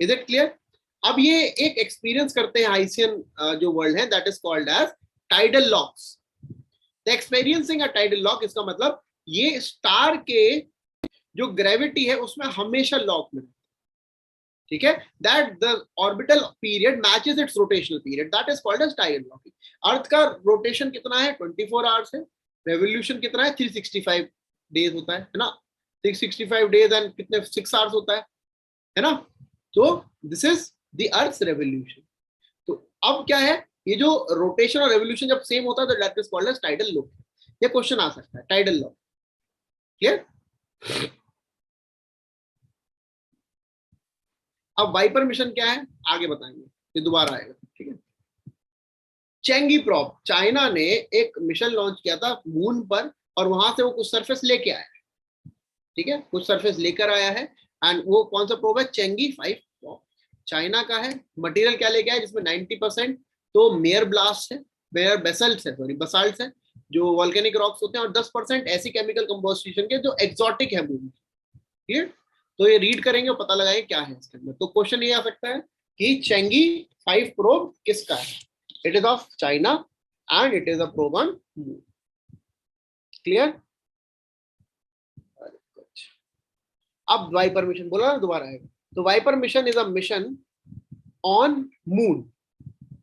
Is it clear? अब ये एक एक्सपीरियंस करते हैं हाइसियन जो वर्ल्ड है, that is called as tidal locks. Experiencing a tidal lock, इसका मतलब ये स्टार के जो ग्रेविटी है उसमें हमेशा लॉक में, ठीक है, that the orbital period matches its rotational period, that is called as tidal locking. Earth का रोटेशन कितना है? 24 आवर्स है। रेवोल्यूशन कितना है? 365 डेज होता है ना, 365 डेज एंड कितने 6 आवर्स होता है ना। तो this is the earth's revolution. तो अब क्या है, ये जो रोटेशन और रेवोल्यूशन जब सेम होता है तो that is called as tidal lock. ये क्वेश्चन आ सकता है, टाइडल लॉक। क्लियर? अब वाइपर मिशन क्या है आगे बताएंगे, ये दोबारा आएगा। ठीक है, चेंगी प्रोब, चाइना ने एक मिशन लॉन्च किया था मून पर और वहां से वो कुछ सरफेस लेके आया है। ठीक है, कुछ सरफेस लेकर आया है एंड वो कौन सा प्रोब है? चेंगी 5 प्रोब। चाइना का है। मटेरियल क्या लेके आया? जिसमें 90% तो मेयर ब्लास्ट है, वेयर बेसल्ट्स है, सॉरी बसाल्ट्स है, जो वॉल्केनिक रॉक्स होते हैं, और 10% ऐसी केमिकल कंपोजिशन के जो एक्सोटिक है मून। क्लियर? तो ये रीड करेंगे और पता लगाएंगे क्या है इसके अंदर। तो क्वेश्चन ये आ सकता है कि चेंगी 5 प्रोब किसका है? It is of China and it is a probe on moon. Clear? अब वाइपर मिशन बोला ना, दोबारा है। तो VIPER mission is a mission on moon.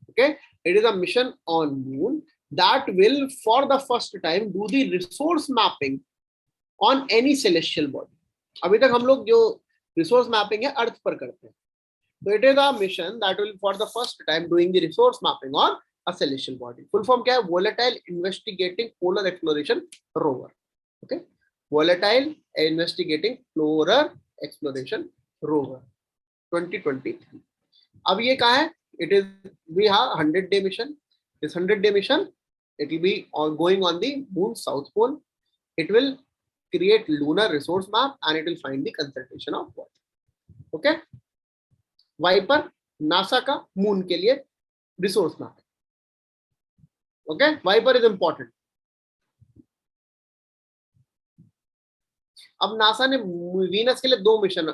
Okay, it is a mission on moon that will for the first time do the resource mapping on any celestial body. अभी तक हम लोग जो रिसोर्स मैपिंग है अर्थ पर करते हैं, तो it is a mission that will for the first time doing the resource mapping on a celestial body. Full form क्या है? Volatile investigating polar exploration rover. Okay, volatile investigating polar exploration rover 2023। अब ये कहाँ है? It is we have 100-day mission. This 100-day mission, it will be going on the moon's south pole. It will create lunar resource map and it will find the concentration of water. Okay, VIPER NASA का moon के लिए resource map. Okay, VIPER is important. अब NASA ने Venus के लिए 2 mission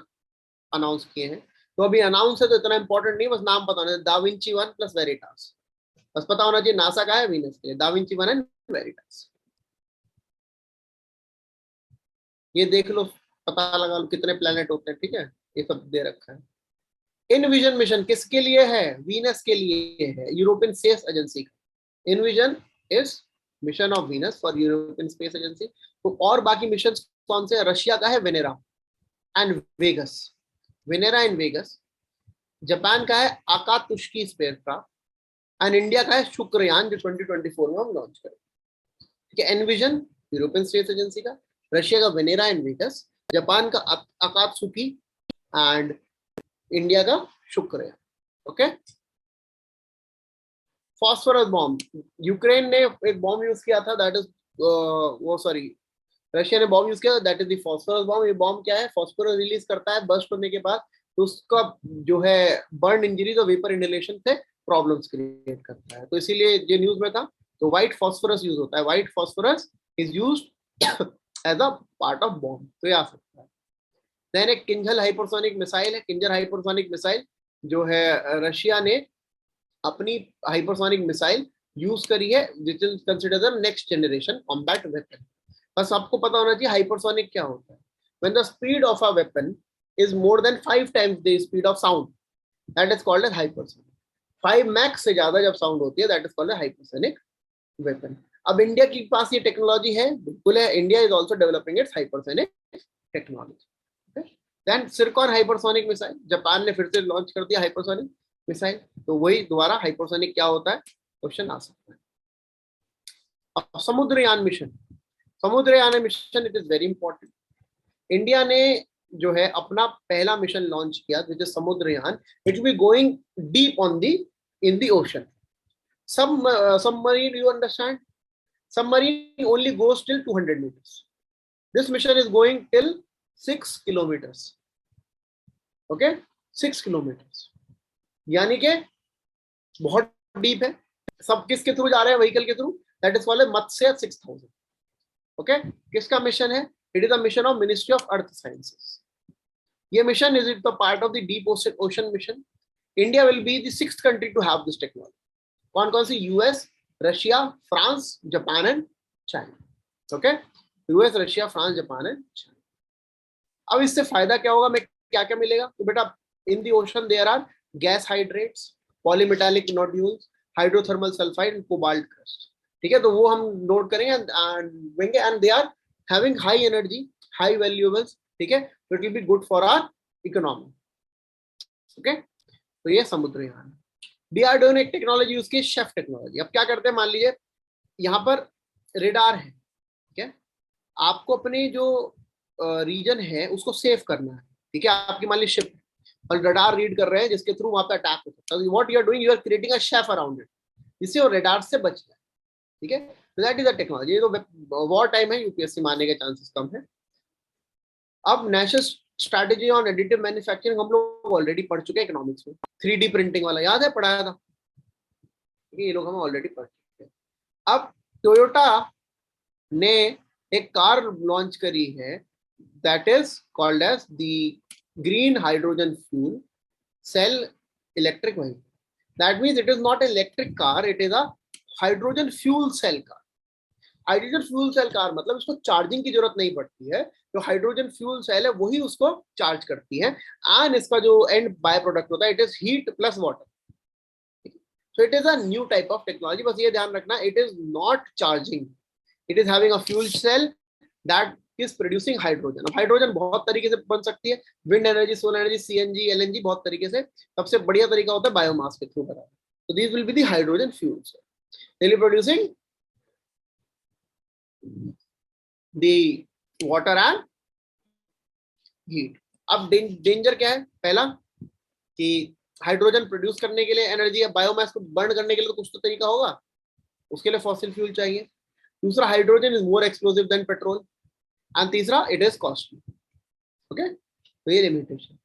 announce किए हैं, तो अभी अनाउंस है तो इतना इंपॉर्टेंट नहीं, बस नाम पता होना चाहिए, दा विंची 1 प्लस वेरिटास, बस पता होना चाहिए नासा का है वीनस के लिए, दा विंची 1 एंड वेरिटास। ये देख लो, पता लगा लो कितने प्लेनेट होते हैं। ठीक है, ये सब दे रखा है। इनविजन मिशन किसके लिए है? वीनस के लिए है, यूरोपियन स्पेस एजेंसी का। EnVision is mission of Venus for European Space Agency. तो और बाकी मिशन कौन से? रशिया का है Venera and Vegas, Venera and Vegas. Japan का है आकातुष्की स्पेसक्राफ्ट एंड इंडिया का है शुक्रयान, जो 2024 में हम लॉन्च करेंगे। ठीक है, एनविजन यूरोपियन स्पेस एजेंसी का, रशिया का वेनेरा एंड वेगस, जापान का आकातसुकी एंड इंडिया का Shukrayaan. Okay, phosphorus bomb, Ukraine ने एक बॉम्ब यूज किया था, दैट इज वो सॉरी रशिया ने बॉम्ब यूज किया, that is the phosphorus bomb. ये बॉम्ब क्या है? फॉस्फोरस रिलीज करता है बर्स्ट होने के बाद, तो उसका जो है बर्न इंजरीज और वेपर इनहेलेशन से प्रॉब्लम्स क्रिएट करता है, तो इसीलिए ये न्यूज में था। तो व्हाइट फॉस्फोरस यूज होता है, white phosphorus is used as a part of bomb, तो ये आ सकता है। देन एक किंजल हाइपरसोनिक मिसाइल है, किंजल हाइपरसोनिक मिसाइल जो है रशिया ने अपनी हाइपरसोनिक मिसाइल यूज करी है, which is considered the next generation combat weapon. बस आपको पता होना चाहिए हाइपरसोनिक क्या होता है। When the speed of a weapon is more than 5 times the speed of sound, that is called as hypersonic. 5 max से ज्यादा जब साउंड होती है, that is called as hypersonic weapon. अब इंडिया के पास ये टेक्नोलॉजी है, बिल्कुल है, India is also developing its hypersonic technology. Then Zircon hypersonic missile, Japan ने फिर से लॉन्च कर दिया हाइपरसोनिक मिसाइल, तो वही दोबारा हाइपरसोनिक क्या होता है क्वेश्चन आ सकता है। अब Samudrayaan mission, Samudrayaan mission it is very important. India ने जो है अपना पहला मिशन लॉन्च किया, which is Samudrayaan. It will be going deep on the in the ocean. Submarine, you understand, submarine only goes till 200 meters. This mission is going till 6 kilometers. Okay, 6 kilometers, यानी कि बहुत deep है। सब किसके through जा रहे हैं? व्हीकल के थ्रू, that is called Matsya 6000। Okay, किसका मिशन है? It is a mission of Ministry of Earth Sciences. ये mission is it the part of the deep ocean mission. India will be the 6th country to have this technology. कौन कौन सी? US, Russia, France, Japan and China. Okay, US, Russia, France, Japan and China. अब इससे फायदा क्या होगा? मैं क्या क्या मिलेगा? तो बेटा in the ocean there are gas hydrates, polymetallic nodules, hydrothermal sulphide and cobalt crust. ठीक है, तो वो हम नोट करेंगे and they are having high energy, high valuables. ठीक है, तो it will be good for our economy. Okay, तो ये समुद्रयान। डीआरडीओ ने एक टेक्नोलॉजी यूज की, शेफ टेक्नोलॉजी। अब क्या करते हैं, मान लीजिए यहाँ पर रेडार है, ठीक है, आपको अपने जो रीजन है उसको सेव करना है। ठीक है, आपकी मान लीजिए शिप और रडार रीड कर रहे हैं जिसके थ्रू वहां पे अटैक हो सकता है। What you are doing, you are creating a chaff around it, जिससे वो रडार से बच जाए। ठीक है, तो दैट इज अ टेक्नोलॉजी। ये तो वॉर टाइम है, यूपीएससी मारने के चांसेस कम है। अब national strategy on additive manufacturing हम लोग ऑलरेडी पढ़ चुके हैं इकोनॉमिक्स में। 3D प्रिंटिंग वाला याद है, पढ़ाया था। ये लोग हम ऑलरेडी पढ़ चुके हैं। अब टोयोटा ने एक कार लॉन्च करी है that is called as the green hydrogen fuel cell electric vehicle. That means it is not electric car, it is a hydrogen fuel cell car. Hydrogen fuel cell car मतलब इसको charging की जरूरत नहीं पड़ती है, जो हाइड्रोजन फ्यूल सेल है वही उसको चार्ज करती है. एंड इसका जो एंड बाय प्रोडक्ट होता है it is heat plus water. So it is a new type of technology. बस ये ध्यान रखना, it is not charging. It is having a fuel cell that is producing hydrogen. अब hydrogen बहुत तरीके से बन सकती है, wind energy, solar energy, CNG, LNG, बहुत तरीके से. सबसे बढ़िया तरीका होता है बायोमास के through banana. So these will be the hydrogen fuel cell. They will be producing the water and heat. अब डेंजर क्या है? पहला कि हाइड्रोजन प्रोड्यूस करने के लिए एनर्जी या बायोमास को बर्न करने के लिए तो कुछ तो तरीका होगा, उसके लिए फॉसिल फ्यूल चाहिए. दूसरा, hydrogen is more explosive then petrol. And तीसरा, इट इज कॉस्टली. ओके, तो ये लिमिटेशन.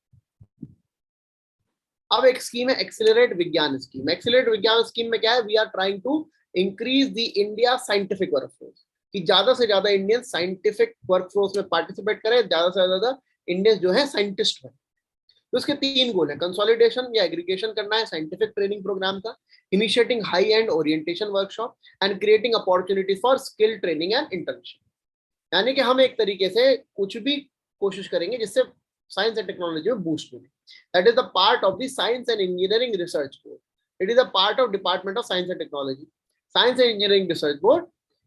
अब एक स्कीम है एक्सेलरेट विज्ञान स्कीम. एक्सेलरेट विज्ञान स्कीम में क्या है? We are trying to increase the India scientific workforce, कि ज्यादा से ज्यादा इंडियन साइंटिफिक वर्कफोर्स में पार्टिसिपेट करें, ज्यादा से ज्यादा इंडियंस जो है साइंटिस्ट बने. तो इसके 3 गोल है. कंसोलिडेशन या एग्रीगेशन करना है साइंटिफिक ट्रेनिंग प्रोग्राम का, initiating high and orientation workshop and creating opportunity for skill training and internship. यानी कि हम एक तरीके से कुछ भी कोशिश करेंगे जिससे साइंस एंड टेक्नोलॉजी में बूस्ट मिले. That is the part of the science and Engineering Research board. It is a part of department of science and technology, science and Engineering Research board.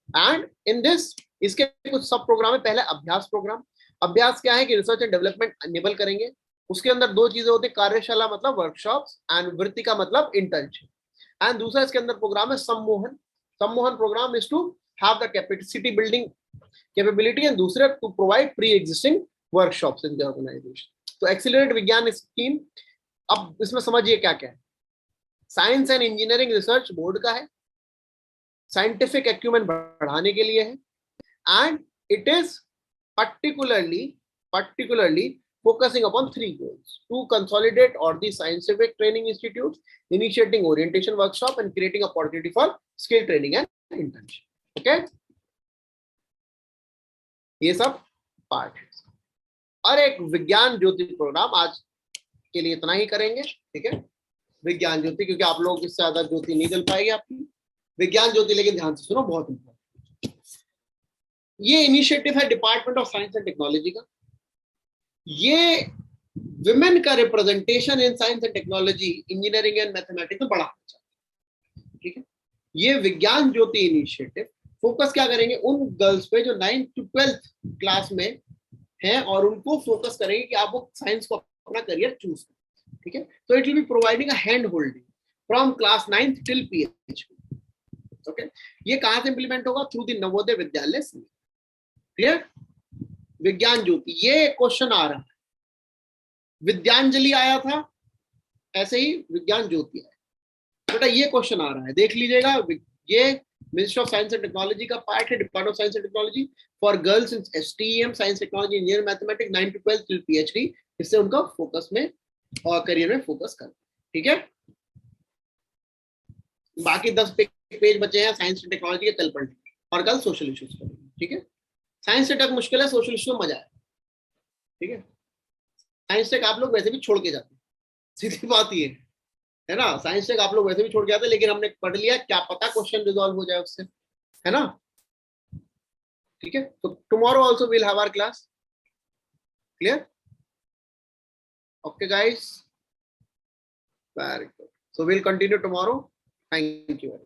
And in this, इसके कुछ सब programme है. पहले अभ्यास programme. अभ्यास क्या है कि रिसर्च एंड डेवलपमेंट एनेबल करेंगे. उसके अंदर 2 चीजें होती है, कार्यशाला मतलब वर्कशॉप्स एंड वृत्तिका मतलब इंटर्नशिप. एंड दूसरा इसके अंदर प्रोग्राम है Sammohan. Sammohan programme is to have the capacity building capability and दूसरे to provide pre existing workshops in the organisation. तो एक्सीलरेट विज्ञान स्कीम, अब इसमें समझिए क्या क्या है. Science and Engineering Research Board का है, साइंटिफिक एक्यूमेंट बढ़ाने के लिए है. And it is particularly focusing upon 3 goals: to consolidate all the scientific training institutes, initiating orientation workshop and creating opportunity for skill training and internship. Okay, ये सब part है. और एक विज्ञान ज्योति प्रोग्राम, आज के लिए इतना ही करेंगे. ठीक है, विज्ञान ज्योति, क्योंकि आप लोग इससे ज्यादा ज्योति नहीं जल पाएगी आपकी. विज्ञान ज्योति लेकिन ध्यान से सुनो, बहुत इंपॉर्टेंट. ये इनिशिएटिव है department of science and technology का. ये विमेन का representation in science and technology, engineering and mathematics में बढ़ाना चाहते हैं. ठीक है, ये विज्ञान ज्योति इनिशिएटिव फोकस क्या करेंगे? उन गर्ल्स पे जो 9th to 12th क्लास में हैं, और उनको फोकस करेंगे कि आप वो साइंस को अपना करियर चूज करें. ठीक है, तो it will be providing a hand holding from class 9th till PhD. Okay, ये कहां से इंप्लीमेंट होगा? Through the Navodaya Vidyalaya. Clear? विज्ञान ज्योति, ये क्वेश्चन आ रहा है. विद्यांजलि आया था, ऐसे ही विज्ञान ज्योति आया. बेटा ये क्वेश्चन आ रहा है, देख लीजिएगा. ये ministry of science and technology का पार्ट है, department of science and technology for girls in STEM, science technology engineer mathematics, 9 to 12 till PhD. इससे उनका फोकस में और करियर में फोकस करना. ठीक है, बाकी 10 पेज बचे हैं साइंस एंड टेक्नोलॉजी के, कल पढ़, और कल सोशल इश्यूज पढ़ेंगे. ठीक है, साइंस टेक मुश्किल है, सोशल इश्यू में मजा है. ठीक है, साइंस टेक आप लोग वैसे भी छोड़ के जाते हैं, सीधी बात ये है ना. साइंस टेक आप लोग वैसे भी छोड़ के जाते हैं, लेकिन हमने पढ़ लिया, क्या पता क्वेश्चन रिजॉल्व हो जाए उससे, है ना. ठीक है, तो tomorrow also will have our class. Clear? Okay guys, very good. So will continue tomorrow. Thank you.